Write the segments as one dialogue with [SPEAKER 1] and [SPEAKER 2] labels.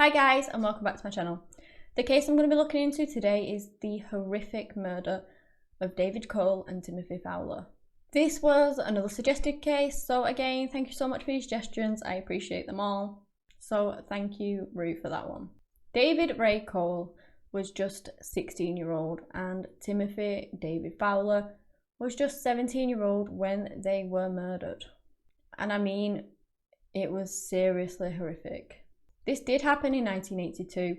[SPEAKER 1] Hi guys, and welcome back to my channel. The case I'm going to be looking into today is the horrific murder of David Cole and Timothy Fowler. This was another suggested case, so again, thank you so much for your suggestions. I appreciate them all. So thank you, Rue, for that one. David Ray Cole was just 16-year-old and Timothy David Fowler was just 17-year-old when they were murdered. And I mean, it was seriously horrific. This did happen in 1982,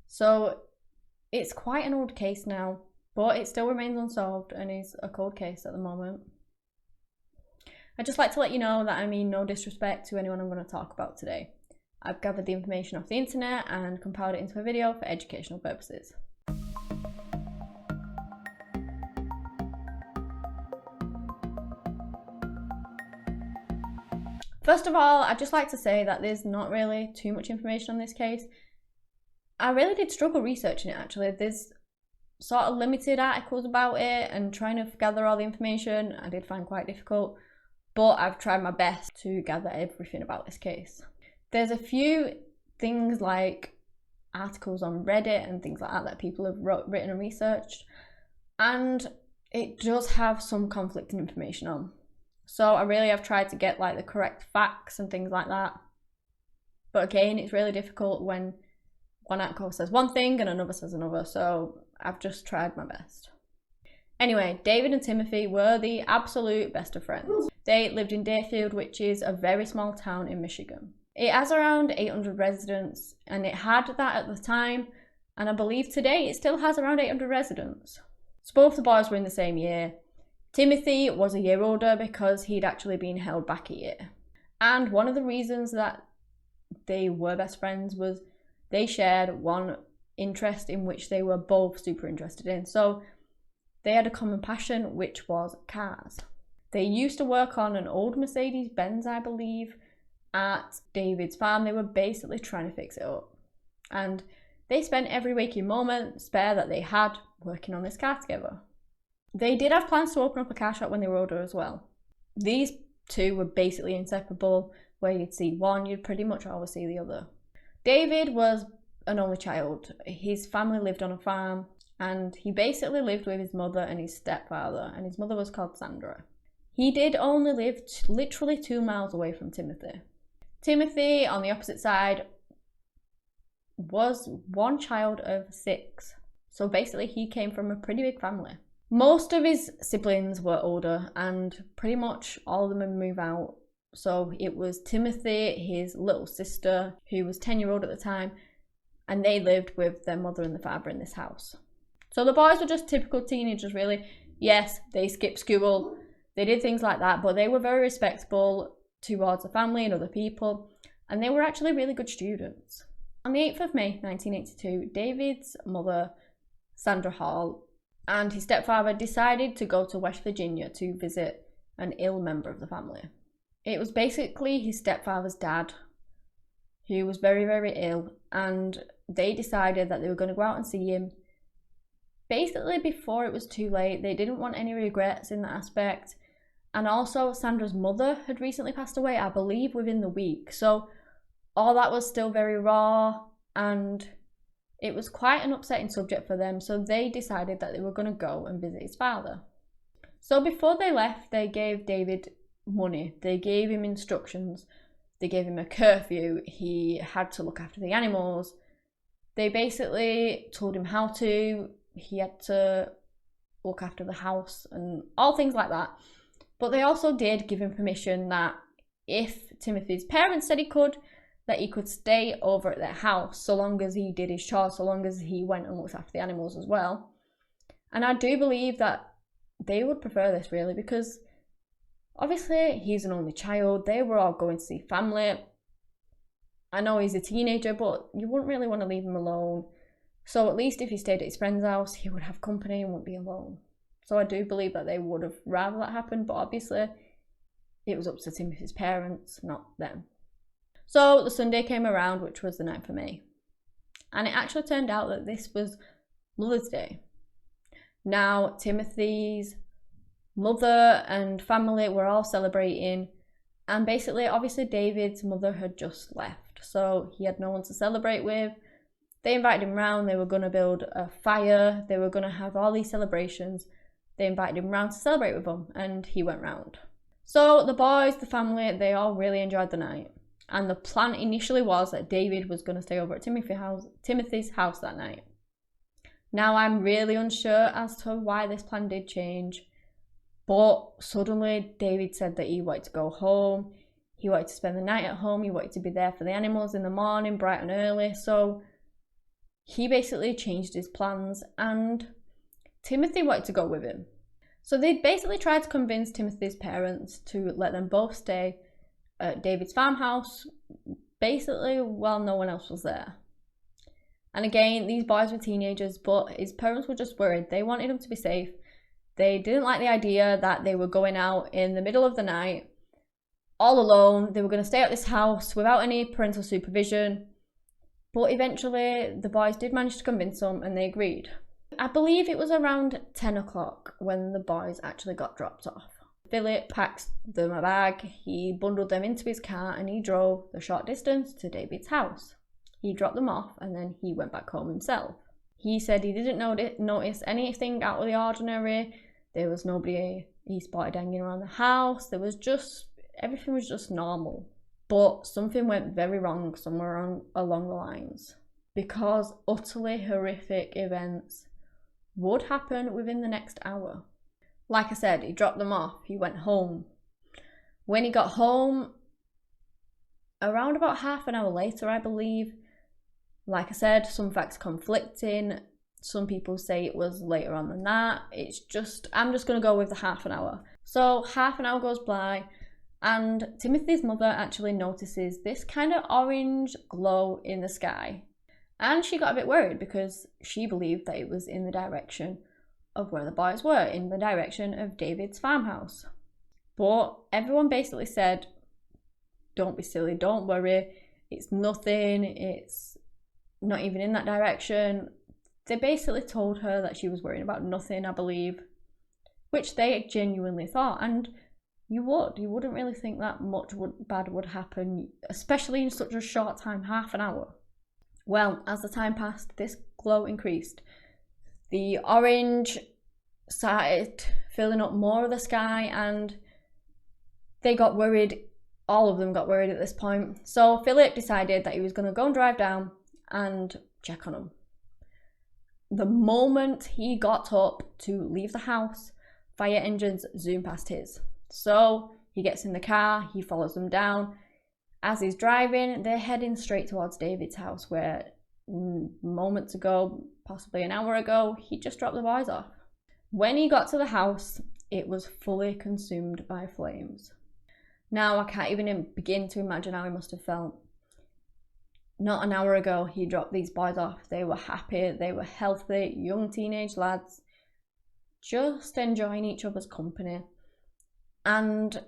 [SPEAKER 1] so it's quite an old case now, but it still remains unsolved and is a cold case at the moment. I'd just like to let you know that I mean no disrespect to anyone I'm going to talk about today. I've gathered the information off the internet and compiled it into a video for educational purposes. First of all, I'd just like to say that there's not really too much information on this case. I really did struggle researching it actually. There's sort of limited articles about it and trying to gather all the information I did find quite difficult, but I've tried my best to gather everything about this case. There's a few things like articles on Reddit and things like that people have written and researched, and it does have some conflicting information on. So I really have tried to get like the correct facts and things like that. But again, it's really difficult when one article says one thing and another says another, so I've just tried my best. Anyway, David and Timothy were the absolute best of friends. They lived in Deerfield, which is a very small town in Michigan. It has around 800 residents, and it had that at the time, and I believe today it still has around 800 residents. So both the boys were in the same year. Timothy was a year older because he'd actually been held back a year. And one of the reasons that they were best friends was they shared one interest in which they were both super interested in. So they had a common passion, which was cars. They used to work on an old Mercedes-Benz, I believe, at David's farm. They were basically trying to fix it up. And they spent every waking moment spare that they had working on this car together. They did have plans to open up a car shop when they were older as well. These two were basically inseparable. Where you'd see one, you'd pretty much always see the other. David was an only child. His family lived on a farm, and he basically lived with his mother and his stepfather, and his mother was called Sandra. He did only live literally 2 miles away from Timothy. Timothy, on the opposite side, was one child of 6. So basically he came from a pretty big family. Most of his siblings were older and pretty much all of them had moved out. So it was Timothy, his little sister, who was 10-year-old at the time, and they lived with their mother and the father in this house. So the boys were just typical teenagers really. Yes, they skipped school, they did things like that, but they were very respectable towards the family and other people, and they were actually really good students. On the 8th of May 1982, David's mother, Sandra Hall, and his stepfather decided to go to West Virginia to visit an ill member of the family. It was basically his stepfather's dad, who was very, very ill, and they decided that they were going to go out and see him basically before it was too late. They didn't want any regrets in that aspect. And also Sandra's mother had recently passed away, I believe within the week. So all that was still very raw, and it was quite an upsetting subject for them, so they decided that they were going to go and visit his father. So before they left, they gave David money. They gave him instructions. They gave him a curfew. He had to look after the animals. They basically told him how to. He had to look after the house and all things like that. But they also did give him permission that if Timothy's parents said he could, that he could stay over at their house so long as he did his chores, so long as he went and looked after the animals as well. And I do believe that they would prefer this really, because obviously he's an only child. They were all going to see family. I know he's a teenager, but you wouldn't really want to leave him alone. So at least if he stayed at his friend's house, he would have company and wouldn't be alone. So I do believe that they would have rather that happen, but obviously it was up to Timothy's parents, not them. So the Sunday came around, which was the 9th of May. And it actually turned out that this was Mother's Day. Now, Timothy's mother and family were all celebrating, and basically, obviously, David's mother had just left. so he had no one to celebrate with. They invited him round, they were going to build a fire, they were going to have all these celebrations. They invited him round to celebrate with them, and he went round. So the boys, the family, they all really enjoyed the night. And the plan initially was that David was going to stay over at Timothy's house that night. Now, I'm really unsure as to why this plan did change, but suddenly David said that he wanted to go home. He wanted to spend the night at home. He wanted to be there for the animals in the morning, bright and early. So he basically changed his plans, and Timothy wanted to go with him. So they basically tried to convince Timothy's parents to let them both stay at David's farmhouse, basically while no one else was there. And again, these boys were teenagers, but his parents were just worried. They wanted him to be safe. They didn't like the idea that they were going out in the middle of the night, all alone. They were going to stay at this house without any parental supervision. But eventually, the boys did manage to convince them, and they agreed. I believe it was around 10 o'clock when the boys actually got dropped off. Philip packed them a bag, he bundled them into his car, and he drove the short distance to David's house. He dropped them off, and then he went back home himself. He said he didn't notice anything out of the ordinary. There was nobody he spotted hanging around the house. Everything was just normal. But something went very wrong somewhere along the lines, because utterly horrific events would happen within the next hour. Like I said, he dropped them off, he went home. When he got home, around about half an hour later, I believe, like I said, some facts conflicting. Some people say it was later on than that. I'm just going to go with the half an hour. So half an hour goes by, and Timothy's mother actually notices this kind of orange glow in the sky. And she got a bit worried because she believed that it was in the direction of where the boys were, in the direction of David's farmhouse. But everyone basically said, don't be silly, don't worry, it's nothing, it's not even in that direction. They basically told her that she was worrying about nothing, I believe, which they genuinely thought. And you wouldn't really think that much bad would happen, especially in such a short time, half an hour. Well, as the time passed, this glow increased. The orange started filling up more of the sky, and they got worried. All of them got worried at this point. So Philip decided that he was going to go and drive down and check on them. The moment he got up to leave the house, fire engines zoom past his. So he gets in the car, he follows them down. As he's driving, they're heading straight towards David's house, where moments ago, possibly an hour ago, he just dropped the boys off. When he got to the house, it was fully consumed by flames. Now, I can't even begin to imagine how he must have felt. Not an hour ago, he dropped these boys off. They were happy, they were healthy, young teenage lads, just enjoying each other's company. And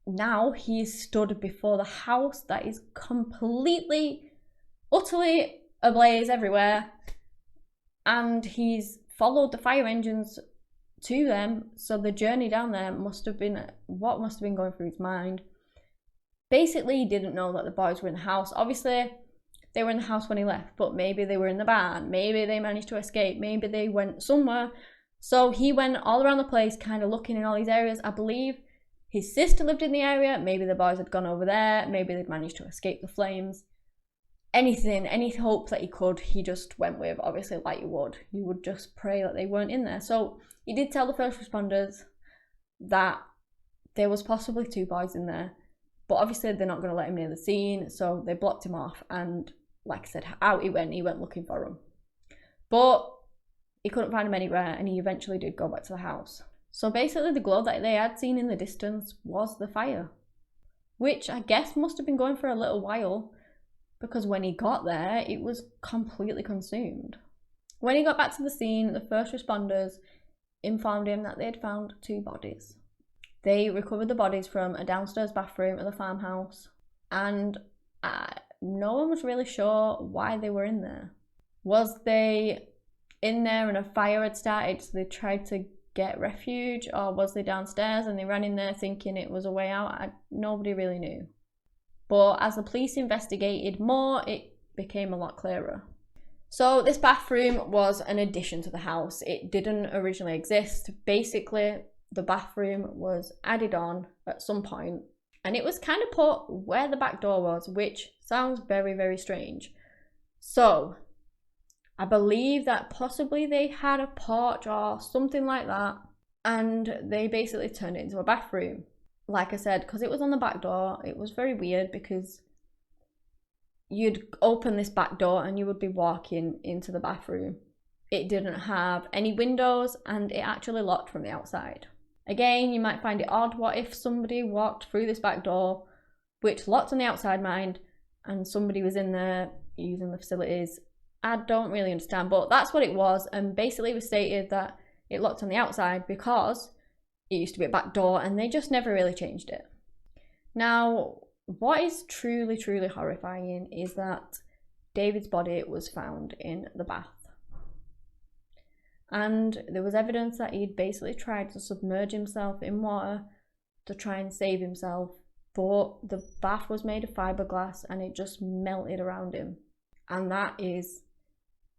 [SPEAKER 1] now he's stood before the house that is completely, utterly ablaze everywhere, and he's followed the fire engines to them. So the journey down there must have been going through his mind. Basically, he didn't know that the boys were in the house. Obviously, they were in the house when he left, but maybe they were in the barn, maybe they managed to escape, maybe they went somewhere. So he went all around the place, kind of looking in all these areas. I believe his sister lived in the area, maybe the boys had gone over there, maybe they'd managed to escape the flames. Anything, any hope that he could, he just went with, obviously, like you would just pray that they weren't in there. So he did tell the first responders that there was possibly 2 boys in there, but obviously they're not going to let him near the scene, so they blocked him off, and like I said, out he went looking for him. But he couldn't find him anywhere, and he eventually did go back to the house. So basically the glow that they had seen in the distance was the fire, which I guess must have been going for a little while, because when he got there, it was completely consumed. When he got back to the scene, the first responders informed him that they had found 2 bodies. They recovered the bodies from a downstairs bathroom at the farmhouse, and no one was really sure why they were in there. Was they in there and a fire had started, so they tried to get refuge, or was they downstairs and they ran in there thinking it was a way out? Nobody really knew. But as the police investigated more, it became a lot clearer. So this bathroom was an addition to the house. It didn't originally exist. Basically, the bathroom was added on at some point, and it was kind of put where the back door was, which sounds very, very strange. So I believe that possibly they had a porch or something like that, and they basically turned it into a bathroom. Like I said, because it was on the back door, it was very weird because you'd open this back door and you would be walking into the bathroom. It didn't have any windows and it actually locked from the outside. Again, you might find it odd. What if somebody walked through this back door, which locked on the outside, mind, and somebody was in there using the facilities? I don't really understand, but that's what it was. And basically it was stated that it locked on the outside because it used to be a back door and they just never really changed it. Now, what is truly, truly horrifying is that David's body was found in the bath. And there was evidence that he'd basically tried to submerge himself in water to try and save himself, but the bath was made of fiberglass and it just melted around him. And that is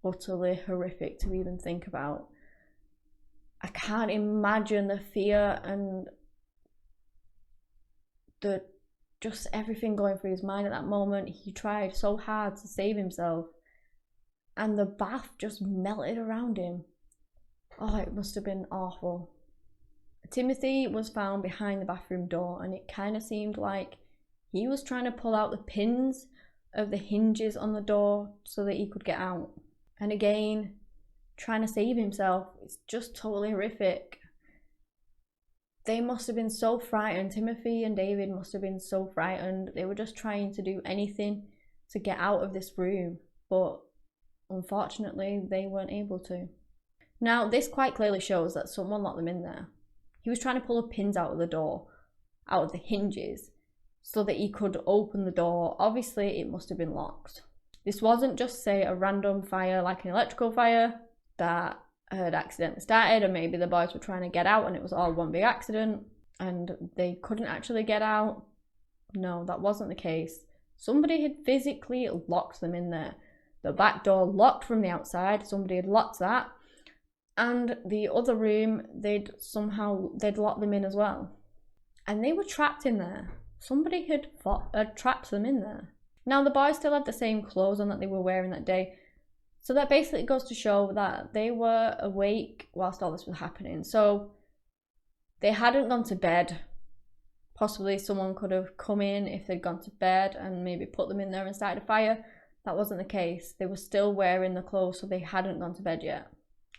[SPEAKER 1] utterly horrific to even think about. I can't imagine the fear and the just everything going through his mind at that moment. He tried so hard to save himself and the bath just melted around him. Oh, it must have been awful. Timothy was found behind the bathroom door and it kind of seemed like he was trying to pull out the pins of the hinges on the door so that he could get out. And again, trying to save himself. It's just totally horrific. They must have been so frightened. Timothy and David must have been so frightened. They were just trying to do anything to get out of this room, but unfortunately they weren't able to. Now, this quite clearly shows that someone locked them in there. He was trying to pull the pins out of the door, out of the hinges, so that he could open the door. Obviously, it must have been locked. This wasn't just, say, a random fire like an electrical fire that had accidentally started, and maybe the boys were trying to get out and it was all one big accident and they couldn't actually get out. No, that wasn't the case. Somebody had physically locked them in there. The back door locked from the outside, somebody had locked that, and the other room, they'd locked them in as well. And they were trapped in there. Somebody had trapped them in there. Now, the boys still had the same clothes on that they were wearing that day. So that basically goes to show that they were awake whilst all this was happening. So they hadn't gone to bed. Possibly someone could have come in if they'd gone to bed and maybe put them in there and started a fire. That wasn't the case. They were still wearing the clothes, so they hadn't gone to bed yet.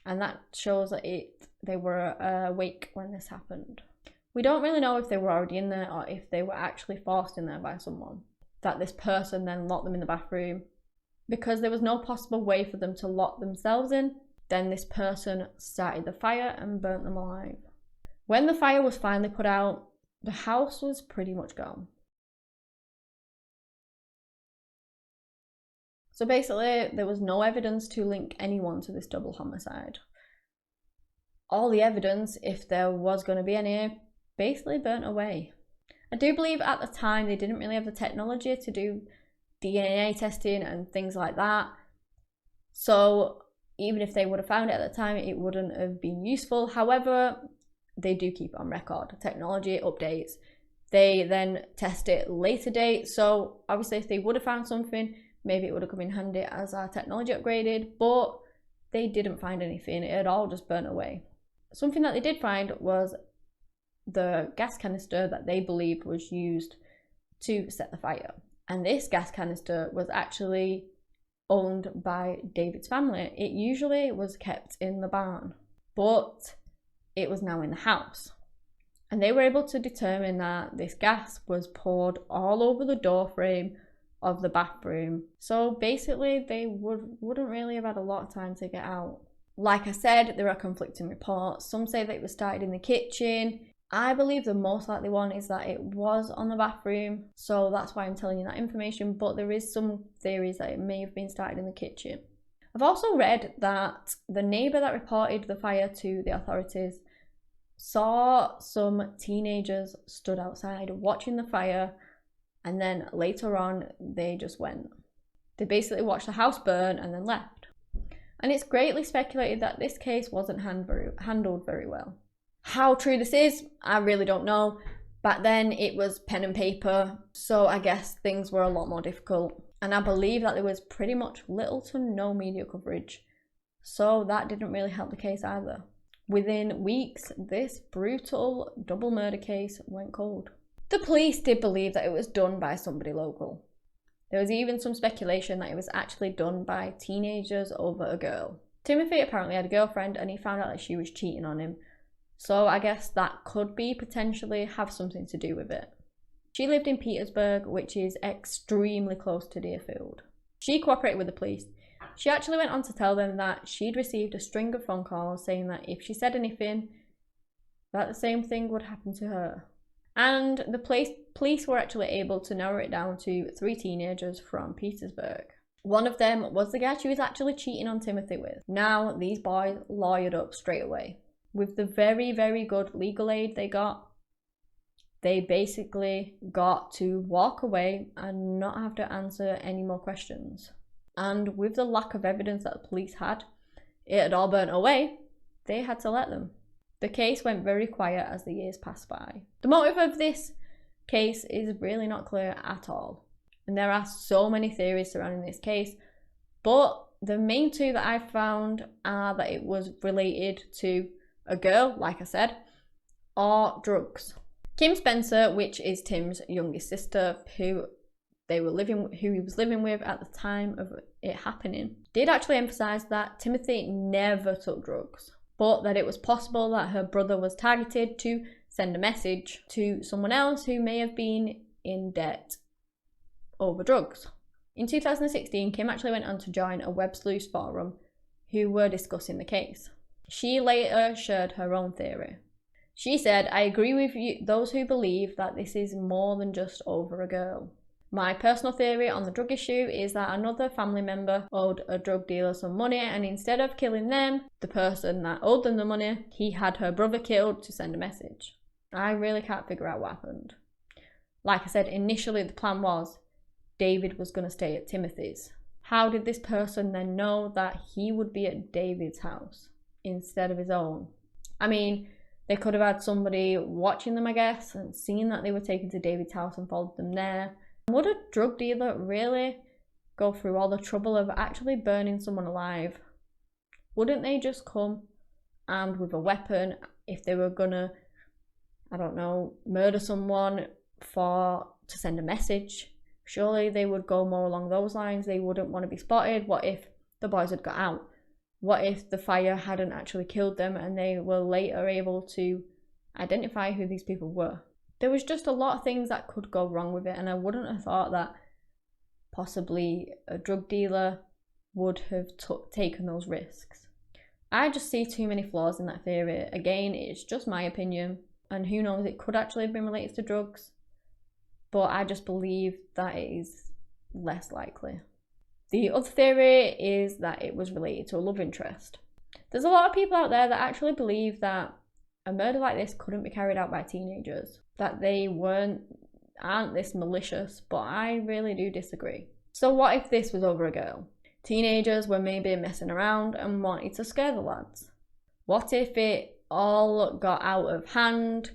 [SPEAKER 1] And that shows that they were awake when this happened. We don't really know if they were already in there or if they were actually forced in there by someone. That this person then locked them in the bathroom. Because there was no possible way for them to lock themselves in, then this person started the fire and burnt them alive. When the fire was finally put out, the house was pretty much gone. So basically, there was no evidence to link anyone to this double homicide. All the evidence, if there was going to be any, basically burnt away. I do believe at the time they didn't really have the technology to do DNA testing and things like that. So even if they would have found it at the time, it wouldn't have been useful. However, they do keep it on record. Technology updates. They then test it later date. So obviously if they would have found something, maybe it would have come in handy as our technology upgraded, but they didn't find anything. It had all just burnt away. Something that they did find was the gas canister that they believed was used to set the fire. And this gas canister was actually owned by David's family. It usually was kept in the barn, but it was now in the house. And they were able to determine that this gas was poured all over the door frame of the bathroom. So basically they wouldn't really have had a lot of time to get out. Like I said, there are conflicting reports. Some say that it was started in the kitchen. I believe the most likely one is that it was on the bathroom, so that's why I'm telling you that information, but there is some theories that it may have been started in the kitchen. I've also read that the neighbour that reported the fire to the authorities saw some teenagers stood outside watching the fire, and then later on they just went. They basically watched the house burn and then left. And it's greatly speculated that this case wasn't handled very well. How true this is, I really don't know. Back then it was pen and paper, so I guess things were a lot more difficult. And I believe that there was pretty much little to no media coverage, so that didn't really help the case either. Within weeks, this brutal double murder case went cold. The police did believe that it was done by somebody local. There was even some speculation that it was actually done by teenagers over a girl. Timothy apparently had a girlfriend and he found out that she was cheating on him. So I guess that could be potentially have something to do with it. She lived in Petersburg, which is extremely close to Deerfield. She cooperated with the police. She actually went on to tell them that she'd received a string of phone calls saying that if she said anything, that the same thing would happen to her. And the police were actually able to narrow it down to 3 teenagers from Petersburg. One of them was the guy she was actually cheating on Timothy with. Now, these boys lawyered up straight away. With the very, very good legal aid they got, they basically got to walk away and not have to answer any more questions. And with the lack of evidence that the police had, it had all burnt away, they had to let them. The case went very quiet as the years passed by. The motive of this case is really not clear at all. And there are so many theories surrounding this case, but the main 2 that I've found are that it was related to a girl, like I said, or drugs. Kim Spencer, which is Tim's youngest sister, who he was living with at the time of it happening, did actually emphasize that Timothy never took drugs, but that it was possible that her brother was targeted to send a message to someone else who may have been in debt over drugs. In 2016, Kim actually went on to join a web sleuth forum who were discussing the case. She later shared her own theory. She said, "I agree with those who believe that this is more than just over a girl. My personal theory on the drug issue is that another family member owed a drug dealer some money, and instead of killing them, the person that owed them the money, he had her brother killed to send a message." I really can't figure out what happened. Like I said, initially the plan was David was going to stay at Timothy's. How did this person then know that he would be at David's house instead of his own? I mean, they could have had somebody watching them, I guess, and seen that they were taken to David's house and followed them there. Would a drug dealer really go through all the trouble of actually burning someone alive? Wouldn't they just come armed with a weapon if they were gonna, I don't know, murder someone to send a message? Surely they would go more along those lines. They wouldn't want to be spotted. What if the boys had got out? What if the fire hadn't actually killed them and they were later able to identify who these people were? There was just a lot of things that could go wrong with it, and I wouldn't have thought that possibly a drug dealer would have taken those risks. I just see too many flaws in that theory. Again, it's just my opinion, and who knows, it could actually have been related to drugs, but I just believe that it is less likely. The other theory is that it was related to a love interest. There's a lot of people out there that actually believe that a murder like this couldn't be carried out by teenagers, that they aren't this malicious, but I really do disagree. So what if this was over a girl? Teenagers were maybe messing around and wanted to scare the lads. What if it all got out of hand,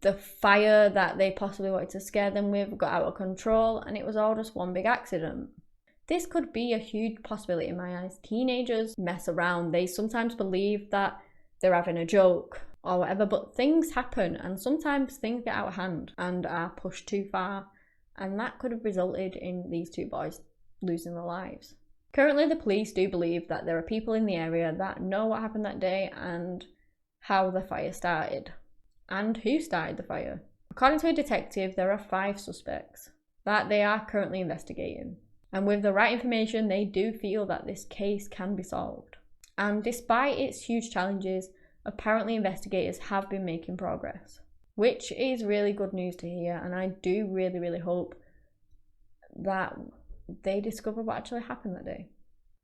[SPEAKER 1] the fire that they possibly wanted to scare them with got out of control, and it was all just one big accident? This could be a huge possibility in my eyes. Teenagers mess around. They sometimes believe that they're having a joke or whatever, but things happen, and sometimes things get out of hand and are pushed too far, and that could have resulted in these 2 boys losing their lives. Currently, the police do believe that there are people in the area that know what happened that day and how the fire started, and who started the fire. According to a detective, there are 5 suspects that they are currently investigating. And with the right information, they do feel that this case can be solved. And despite its huge challenges, apparently investigators have been making progress, which is really good news to hear. And I do really, really hope that they discover what actually happened that day.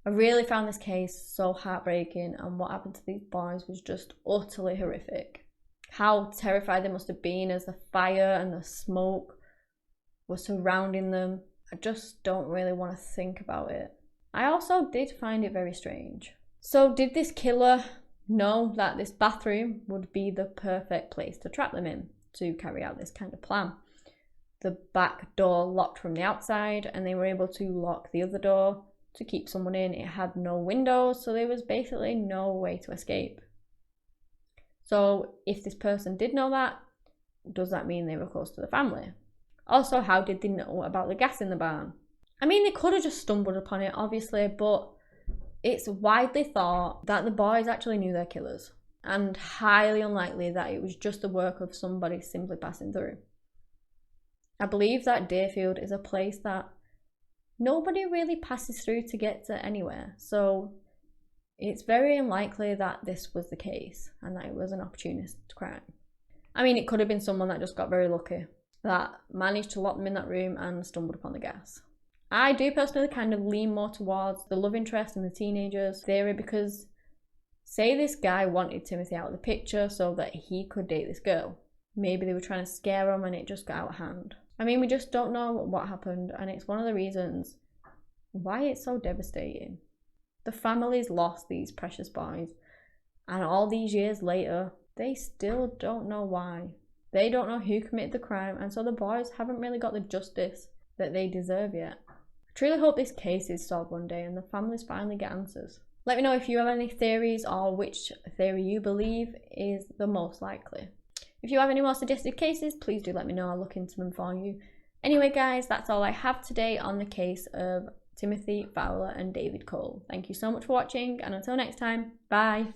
[SPEAKER 1] I really found this case so heartbreaking, and what happened to these boys was just utterly horrific. How terrified they must have been as the fire and the smoke were surrounding them. I just don't really want to think about it. I also did find it very strange. So did this killer know that this bathroom would be the perfect place to trap them in to carry out this kind of plan? The back door locked from the outside, and they were able to lock the other door to keep someone in. It had no windows, so there was basically no way to escape. So if this person did know that, does that mean they were close to the family? Also, how did they know about the gas in the barn? I mean, they could have just stumbled upon it, obviously, but it's widely thought that the boys actually knew their killers, and highly unlikely that it was just the work of somebody simply passing through. I believe that Deerfield is a place that nobody really passes through to get to anywhere, so it's very unlikely that this was the case and that it was an opportunist crime. I mean, it could have been someone that just got very lucky, that managed to lock them in that room and stumbled upon the gas. I do personally kind of lean more towards the love interest in the teenagers theory, because say this guy wanted Timothy out of the picture so that he could date this girl. Maybe they were trying to scare him and it just got out of hand. I mean, we just don't know what happened, and it's one of the reasons why it's so devastating. The families lost these precious boys, and all these years later, they still don't know why. They don't know who committed the crime, and so the boys haven't really got the justice that they deserve yet. I truly hope this case is solved one day and the families finally get answers. Let me know if you have any theories or which theory you believe is the most likely. If you have any more suggested cases, please do let me know. I'll look into them for you. Anyway, guys, that's all I have today on the case of Timothy Fowler and David Cole. Thank you so much for watching, and until next time, bye.